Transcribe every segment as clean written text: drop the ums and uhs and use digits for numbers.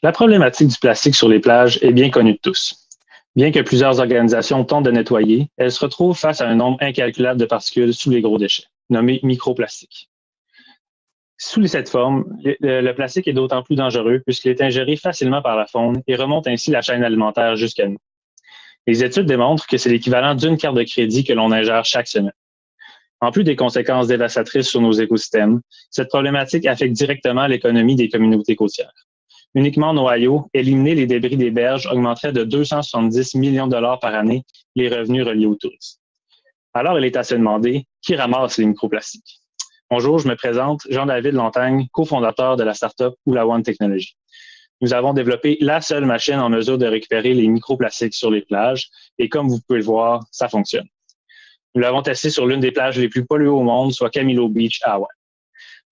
La problématique du plastique sur les plages est bien connue de tous. Bien que plusieurs organisations tentent de nettoyer, elles se retrouvent face à un nombre incalculable de particules sous les gros déchets, nommés microplastiques. Sous cette forme, le plastique est d'autant plus dangereux puisqu'il est ingéré facilement par la faune et remonte ainsi la chaîne alimentaire jusqu'à nous. Les études démontrent que c'est l'équivalent d'une carte de crédit que l'on ingère chaque semaine. En plus des conséquences dévastatrices sur nos écosystèmes, cette problématique affecte directement l'économie des communautés côtières. Uniquement en Ohio, éliminer les débris des berges augmenterait de 270 millions de dollars par année les revenus reliés au tourisme. Alors, il est à se demander, qui ramasse les microplastiques? Bonjour, je me présente, Jean-David Lontagne, cofondateur de la start-up Hula One Technologies. Nous avons développé la seule machine en mesure de récupérer les microplastiques sur les plages et comme vous pouvez le voir, ça fonctionne. Nous l'avons testé sur l'une des plages les plus polluées au monde, soit Camilo Beach à Hawaï.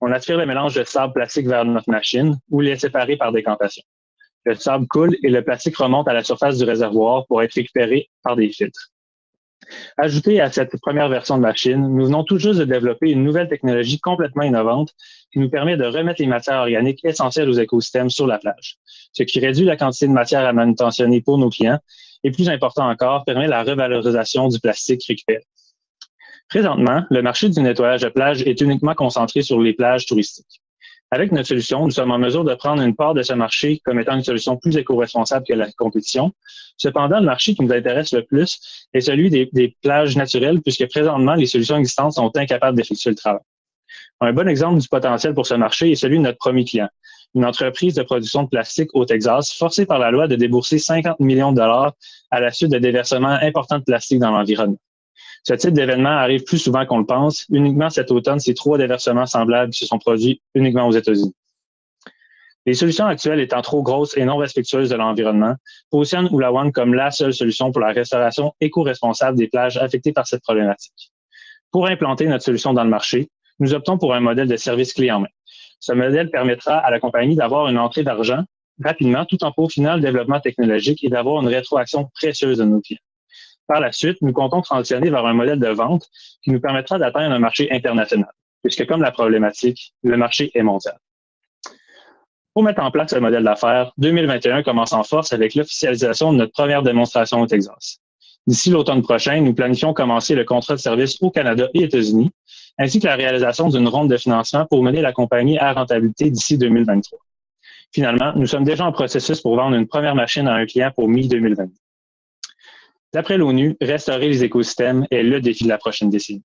On attire le mélange de sable plastique vers notre machine ou les séparer par décantation. Le sable coule et le plastique remonte à la surface du réservoir pour être récupéré par des filtres. Ajouté à cette première version de machine, nous venons tout juste de développer une nouvelle technologie complètement innovante qui nous permet de remettre les matières organiques essentielles aux écosystèmes sur la plage, ce qui réduit la quantité de matière à manutentionner pour nos clients et, plus important encore, permet la revalorisation du plastique récupéré. Présentement, le marché du nettoyage de plage est uniquement concentré sur les plages touristiques. Avec notre solution, nous sommes en mesure de prendre une part de ce marché comme étant une solution plus éco-responsable que la compétition. Cependant, le marché qui nous intéresse le plus est celui des plages naturelles, puisque présentement, les solutions existantes sont incapables d'effectuer le travail. Un bon exemple du potentiel pour ce marché est celui de notre premier client, une entreprise de production de plastique au Texas, forcée par la loi de débourser 50 millions de dollars à la suite de déversements importants de plastique dans l'environnement. Ce type d'événement arrive plus souvent qu'on le pense. Uniquement cet automne, c'est 3 déversements semblables qui se sont produits uniquement aux États-Unis. Les solutions actuelles étant trop grosses et non respectueuses de l'environnement positionnent Hula One comme la seule solution pour la restauration éco-responsable des plages affectées par cette problématique. Pour implanter notre solution dans le marché, nous optons pour un modèle de service clé en main. Ce modèle permettra à la compagnie d'avoir une entrée d'argent rapidement tout en peaufinant le développement technologique et d'avoir une rétroaction précieuse de nos clients. Par la suite, nous comptons transitionner vers un modèle de vente qui nous permettra d'atteindre un marché international, puisque comme la problématique, le marché est mondial. Pour mettre en place ce modèle d'affaires, 2021 commence en force avec l'officialisation de notre première démonstration au Texas. D'ici l'automne prochain, nous planifions commencer le contrat de service au Canada et aux États-Unis, ainsi que la réalisation d'une ronde de financement pour mener la compagnie à rentabilité d'ici 2023. Finalement, nous sommes déjà en processus pour vendre une première machine à un client pour mi-2022. D'après l'ONU, restaurer les écosystèmes est le défi de la prochaine décennie.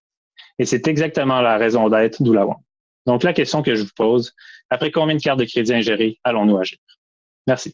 Et c'est exactement la raison d'être d'Hula One. Donc, la question que je vous pose, après combien de cartes de crédit ingérées allons-nous agir? Merci.